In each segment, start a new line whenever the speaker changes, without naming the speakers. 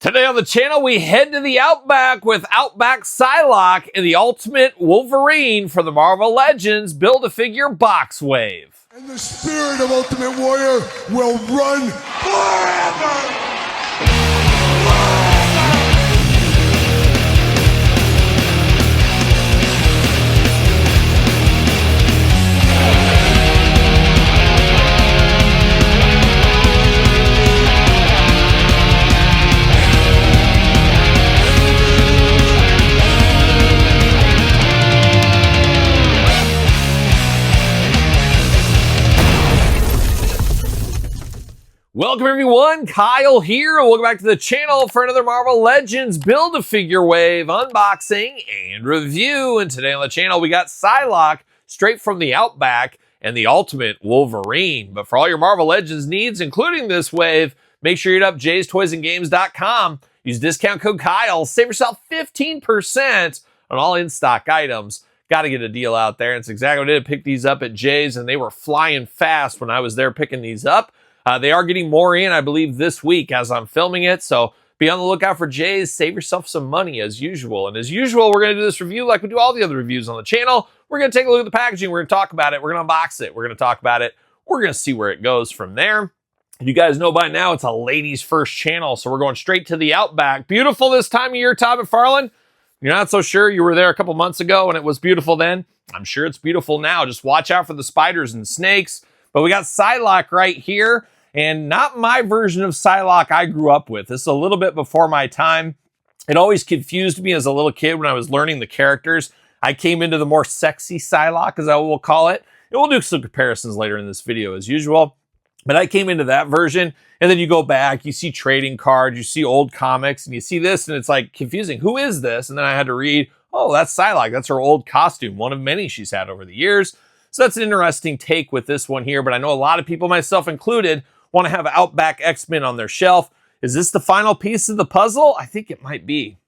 Today on the channel, we head to the Outback with Outback Psylocke and the Ultimate Wolverine for the Marvel Legends Build-A-Figure Box Wave.
And the spirit of Ultimate Warrior will run forever!
Welcome everyone, Kyle here, and welcome back to the channel for another Marvel Legends Build-A-Figure Wave unboxing and review. And today on the channel, we got Psylocke straight from the Outback and the Ultimate Wolverine. But for all your Marvel Legends needs, including this wave, make sure you hit up jaystoysandgames.com. Use discount code Kyle, save yourself 15% on all in-stock items. Got to get a deal out there. And it's exactly what I did. Pick these up at Jay's, and they were flying fast when I was there picking these up. They are getting more in, I believe, this week as I'm filming it. So be on the lookout for Jay's. Save yourself some money as usual. And as usual, we're going to do this review like we do all the other reviews on the channel. We're going to take a look at the packaging. We're going to talk about it. We're going to unbox it. We're going to talk about it. We're going to see where it goes from there. You guys know by now it's a ladies first channel. So we're going straight to the Outback. Beautiful this time of year, Todd McFarlane. You're not so sure. You were there a couple months ago and it was beautiful then. I'm sure it's beautiful now. Just watch out for the spiders and snakes. But we got Psylocke right here. And not my version of Psylocke I grew up with. This is a little bit before my time. It always confused me as a little kid when I was learning the characters. I came into the more sexy Psylocke, as I will call it. And we'll do some comparisons later in this video as usual. But I came into that version, and then you go back, you see trading cards, you see old comics, and you see this, and it's like confusing. Who is this? And then I had to read, oh, that's Psylocke. That's her old costume, one of many she's had over the years. So that's an interesting take with this one here, but I know a lot of people, myself included, want to have Outback X-Men on their shelf. Is this the final piece of the puzzle? I think it might be.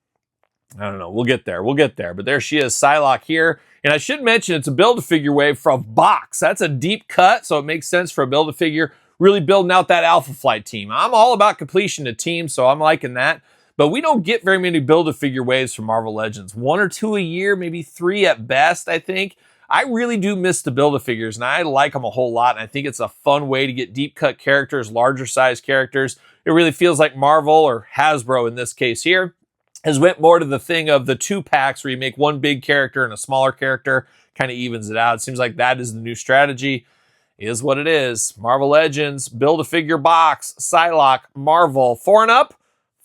I don't know. We'll get there. We'll get there. But there she is, Psylocke here. And I should mention it's a Build-A-Figure wave from box. That's a deep cut, so it makes sense for a Build-A-Figure really building out that Alpha Flight team. I'm all about completion of teams, so I'm liking that. But we don't get very many Build-A-Figure waves from Marvel Legends. 1 or 2 a year, maybe 3 at best, I think. I really do miss the Build-A-Figures, and I like them a whole lot, and I think it's a fun way to get deep-cut characters, larger-size characters. It really feels like Marvel, or Hasbro in this case here, has went more to the thing of the 2-packs where you make one big character and a smaller character, kind of evens it out. It seems like that is the new strategy. Is what it is. Marvel Legends, Build-A-Figure box, Psylocke, Marvel. 4 and up?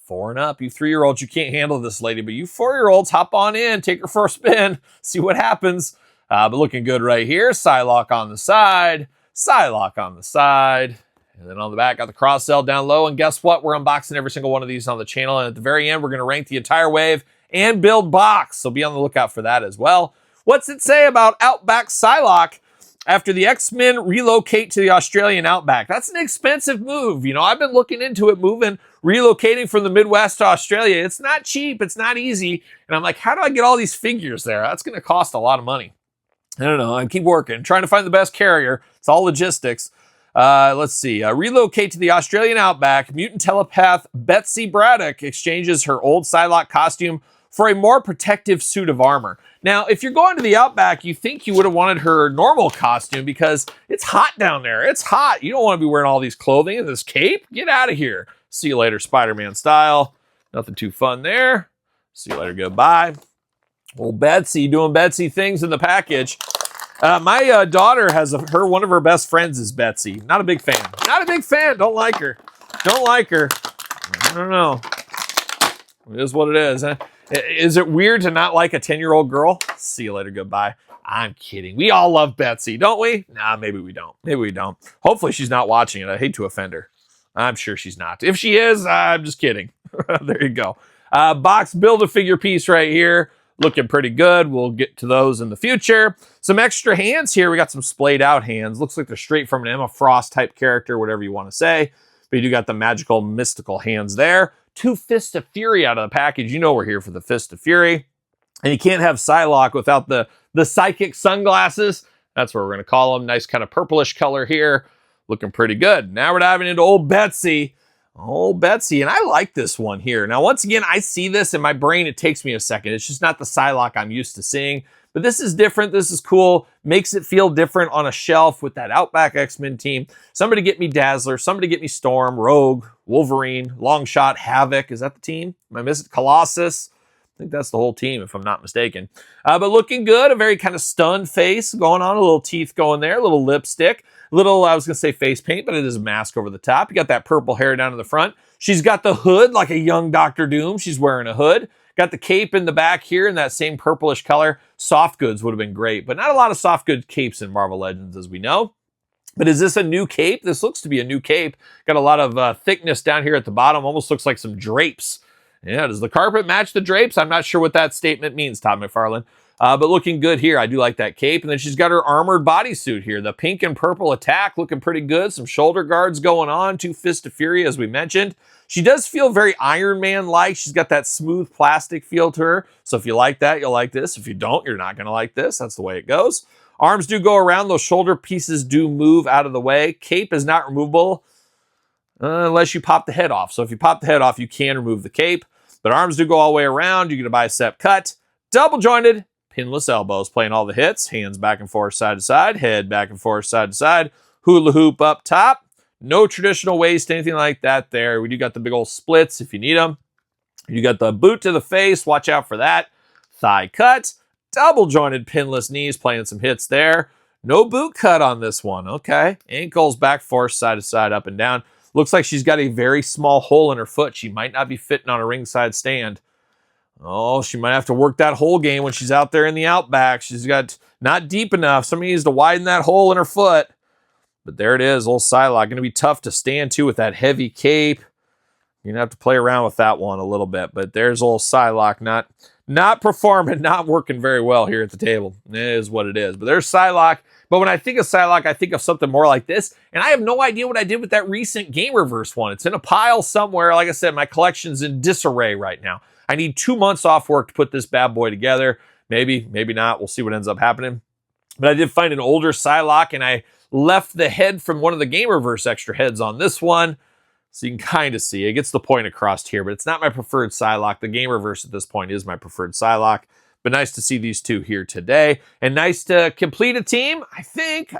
4 and up. You 3-year-olds, you can't handle this lady, but you 4-year-olds, hop on in, take her for a spin, see what happens. But looking good right here. Psylocke on the side. Psylocke on the side. And then on the back, got the cross sell down low. And guess what? We're unboxing every single one of these on the channel. And at the very end, we're going to rank the entire wave and build box. So be on the lookout for that as well. What's it say about Outback Psylocke after the X-Men relocate to the Australian Outback? That's an expensive move. You know, I've been looking into it, relocating from the Midwest to Australia. It's not cheap. It's not easy. And I'm like, how do I get all these figures there? That's going to cost a lot of money. I don't know. I keep working, trying to find the best carrier. It's all logistics. Let's see. Relocate to the Australian Outback. Mutant telepath Betsy Braddock exchanges her old Psylocke costume for a more protective suit of armor. Now, if you're going to the Outback, you think you would have wanted her normal costume because it's hot down there. It's hot. You don't want to be wearing all these clothing and this cape. Get out of here. See you later, Spider-Man style. Nothing too fun there. See you later. Goodbye. Old Betsy doing Betsy things in the package. My daughter has one of her best friends is Betsy. Not a big fan. Not a big fan. Don't like her. Don't like her. I don't know. It is what it is. Is it weird to not like a 10-year-old girl? See you later. Goodbye. I'm kidding. We all love Betsy, don't we? Nah, maybe we don't. Maybe we don't. Hopefully she's not watching it. I hate to offend her. I'm sure she's not. If she is, I'm just kidding. There you go. Box Build-A-Figure piece right here. Looking pretty good. We'll get to those in the future. Some extra hands here. We got some splayed out hands. Looks like they're straight from an Emma Frost type character, whatever you want to say. But you do got the magical, mystical hands there. 2 Fists of Fury out of the package. You know we're here for the Fist of Fury. And you can't have Psylocke without the psychic sunglasses. That's what we're going to call them. Nice kind of purplish color here. Looking pretty good. Now we're diving into old Betsy. Oh, Betsy, and I like this one here. Now, once again, I see this in my brain. It takes me a second. It's just not the Psylocke I'm used to seeing. But this is different. This is cool. Makes it feel different on a shelf with that Outback X-Men team. Somebody get me Dazzler. Somebody get me Storm, Rogue, Wolverine, Longshot, Havoc. Is that the team? Am I missing Colossus? I think that's the whole team, if I'm not mistaken. But looking good. A very kind of stunned face going on. A little teeth going there. A little lipstick. Little, I was going to say face paint, but it is a mask over the top. You got that purple hair down in the front. She's got the hood like a young Doctor Doom. She's wearing a hood. Got the cape in the back here in that same purplish color. Soft goods would have been great, but not a lot of soft goods capes in Marvel Legends, as we know. But is this a new cape? This looks to be a new cape. Got a lot of thickness down here at the bottom. Almost looks like some drapes. Yeah, does the carpet match the drapes? I'm not sure what that statement means, Todd McFarlane. But looking good here. I do like that cape. And then she's got her armored bodysuit here. The pink and purple attack looking pretty good. Some shoulder guards going on. 2 Fists of Fury, as we mentioned. She does feel very Iron Man-like. She's got that smooth plastic feel to her. So if you like that, you'll like this. If you don't, you're not going to like this. That's the way it goes. Arms do go around. Those shoulder pieces do move out of the way. Cape is not removable unless you pop the head off. So if you pop the head off, you can remove the cape. But arms do go all the way around. You get a bicep cut. Double jointed. Pinless elbows, playing all the hits. Hands back and forth, side to side. Head back and forth, side to side. Hula hoop up top. No traditional waist, anything like that there. We do got the big old splits if you need them. You got the boot to the face. Watch out for that. Thigh cut. Double jointed pinless knees, playing some hits there. No boot cut on this one. Okay. Ankles back, forth, side to side, up and down. Looks like she's got a very small hole in her foot. She might not be fitting on a ringside stand. Oh, she might have to work that hole game when she's out there in the Outback. She's got not deep enough. Somebody needs to widen that hole in her foot. But there it is, old Psylocke. Going to be tough to stand to with that heavy cape. You're going to have to play around with that one a little bit. But there's old Psylocke not performing, not working very well here at the table. It is what it is. But there's Psylocke. But when I think of Psylocke, I think of something more like this. And I have no idea what I did with that recent Gamerverse one. It's in a pile somewhere. Like I said, my collection's in disarray right now. I need 2 months off work to put this bad boy together. Maybe, maybe not. We'll see what ends up happening. But I did find an older Psylocke, and I left the head from one of the Gamerverse extra heads on this one. So you can kind of see. It gets the point across here, but it's not my preferred Psylocke. The Gamerverse at this point is my preferred Psylocke. But nice to see these two here today. And nice to complete a team. I think.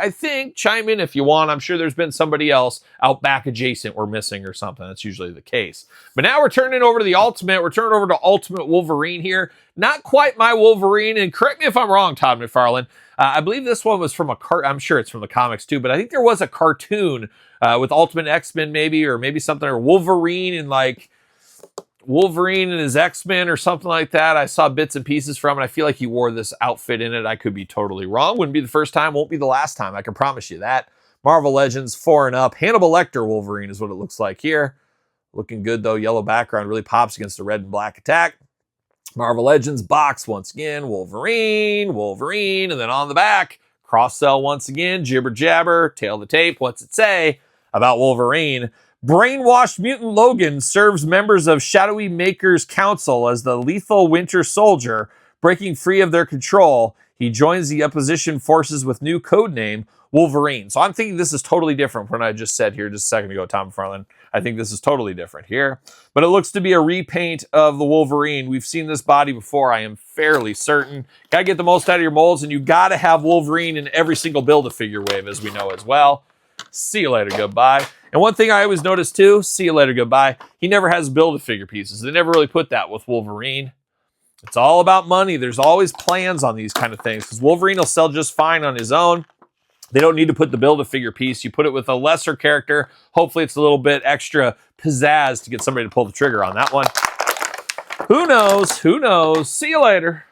Chime in if you want. I'm sure there's been somebody else out back adjacent we're missing or something. That's usually the case. But now we're turning over to the Ultimate. We're turning over to Ultimate Wolverine here. Not quite my Wolverine. And correct me if I'm wrong, Todd McFarlane. I believe this one was from I'm sure it's from the comics too, but I think there was a cartoon with Ultimate X-Men maybe, or maybe something, or Wolverine and his X-Men or something like that. I saw bits and pieces from it. I feel like he wore this outfit in it. I could be totally wrong. Wouldn't be the first time, won't be the last time. I can promise you that. Marvel Legends 4 and up. Hannibal Lecter Wolverine is what it looks like here. Looking good though. Yellow background really pops against the red and black attack. Marvel Legends box once again. Wolverine. And then on the back, cross sell once again. Jibber jabber. Tail the tape. What's it say about Wolverine? Brainwashed mutant Logan serves members of Shadowy Maker's Council as the lethal Winter Soldier. Breaking free of their control, he joins the opposition forces with new codename Wolverine. So I'm thinking this is totally different from what I just said here just a second ago, Tom McFarlane. I think this is totally different here. But it looks to be a repaint of the Wolverine. We've seen this body before, I am fairly certain. Got to get the most out of your molds, and you got to have Wolverine in every single Build-A-Figure wave, as we know as well. See you later, goodbye. And one thing I always notice too, see you later, goodbye, he never has Build-A-Figure pieces. They never really put that with Wolverine. It's all about money. There's always plans on these kind of things because Wolverine will sell just fine on his own. They don't need to put the Build-A-Figure piece. You put it with a lesser character. Hopefully it's a little bit extra pizzazz to get somebody to pull the trigger on that one. Who knows? Who knows? See you later.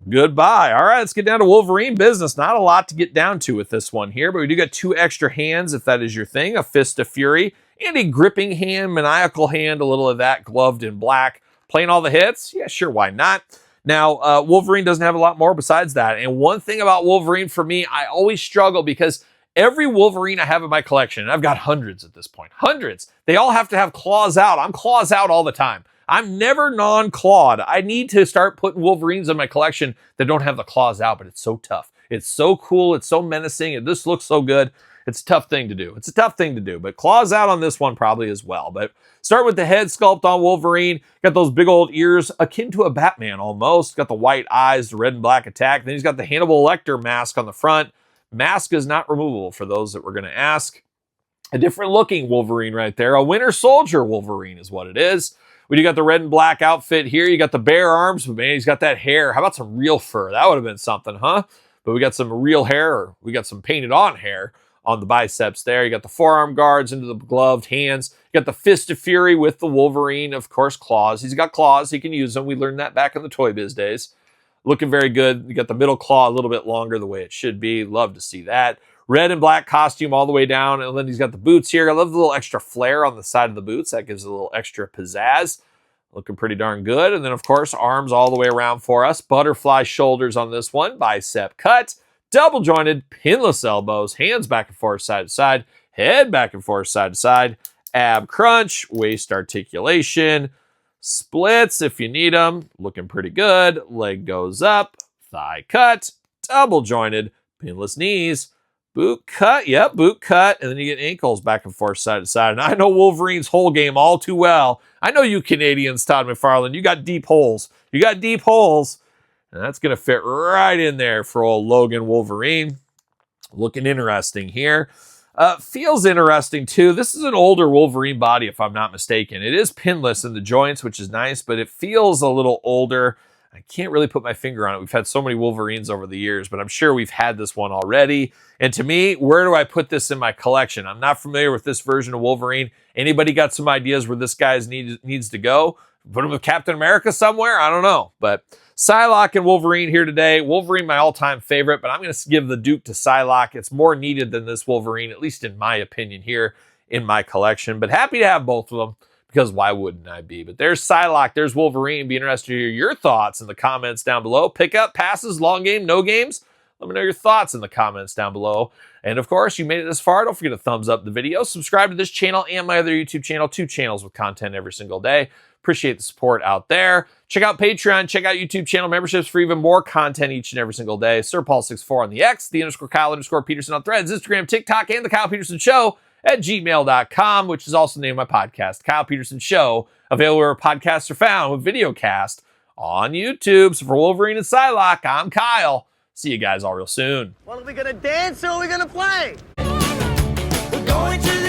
Goodbye. All right, let's get down to Wolverine business. Not a lot to get down to with this one here, but we do got 2 extra hands if that is your thing. A Fist of Fury and a gripping hand, maniacal hand, a little of that gloved in black. Playing all the hits? Yeah, sure, why not? Now, Wolverine doesn't have a lot more besides that. And one thing about Wolverine for me, I always struggle because every Wolverine I have in my collection, and I've got hundreds at this point, hundreds, they all have to have claws out. I'm claws out all the time. I'm never non-clawed. I need to start putting Wolverines in my collection that don't have the claws out, but it's so tough. It's so cool. It's so menacing. It just looks so good. It's a tough thing to do. It's a tough thing to do, but claws out on this one probably as well. But start with the head sculpt on Wolverine. Got those big old ears, akin to a Batman almost. Got the white eyes, the red and black attack. Then he's got the Hannibal Lecter mask on the front. Mask is not removable for those that were going to ask. A different looking Wolverine right there. A Winter Soldier Wolverine is what it is. We do got the red and black outfit here. You got the bare arms, but man, he's got that hair. How about some real fur? That would have been something, huh? But we got some real hair, or we got some painted on hair on the biceps there. You got the forearm guards into the gloved hands. You got the Fist of Fury with the Wolverine, of course, claws. He's got claws. He can use them. We learned that back in the Toy Biz days. Looking very good. You got the middle claw a little bit longer the way it should be. Love to see that. Red and black costume all the way down. And then he's got the boots here. I love the little extra flare on the side of the boots. That gives a little extra pizzazz. Looking pretty darn good. And then, of course, arms all the way around for us. Butterfly shoulders on this one. Bicep cut. Double jointed, pinless elbows. Hands back and forth side to side. Head back and forth side to side. Ab crunch. Waist articulation. Splits if you need them. Looking pretty good. Leg goes up. Thigh cut. Double jointed. Pinless knees. Boot cut. Yep, boot cut. And then you get ankles back and forth side to side. And I know Wolverine's whole game all too well. I know you Canadians, Todd McFarlane. You got deep holes. You got deep holes. And that's going to fit right in there for old Logan Wolverine. Looking interesting here. Feels interesting too. This is an older Wolverine body, if I'm not mistaken. It is pinless in the joints, which is nice, but it feels a little older. I can't really put my finger on it. We've had so many Wolverines over the years, but I'm sure we've had this one already. And to me, where do I put this in my collection? I'm not familiar with this version of Wolverine. Anybody got some ideas where this guy needs to go? Put him with Captain America somewhere? I don't know. But Psylocke and Wolverine here today. Wolverine, my all-time favorite, but I'm going to give the Duke to Psylocke. It's more needed than this Wolverine, at least in my opinion here in my collection. But happy to have both of them, because why wouldn't I be? But there's Psylocke, there's Wolverine. Be interested to hear your thoughts in the comments down below. Pickup, passes, long game, no games. Let me know your thoughts in the comments down below. And of course, you made it this far. Don't forget to thumbs up the video. Subscribe to this channel and my other YouTube channel. 2 channels with content every single day. Appreciate the support out there. Check out Patreon. Check out YouTube channel memberships for even more content each and every single day. SirPaul64 on the X, _Kyle_Peterson on Threads, Instagram, TikTok, and The Kyle Peterson Show at gmail.com, which is also the name of my podcast, Kyle Peterson Show, available where podcasts are found with video cast on YouTube. So for Wolverine and Psylocke, I'm Kyle. See you guys all real soon.
Well, are we gonna dance or are we gonna play?
We're going to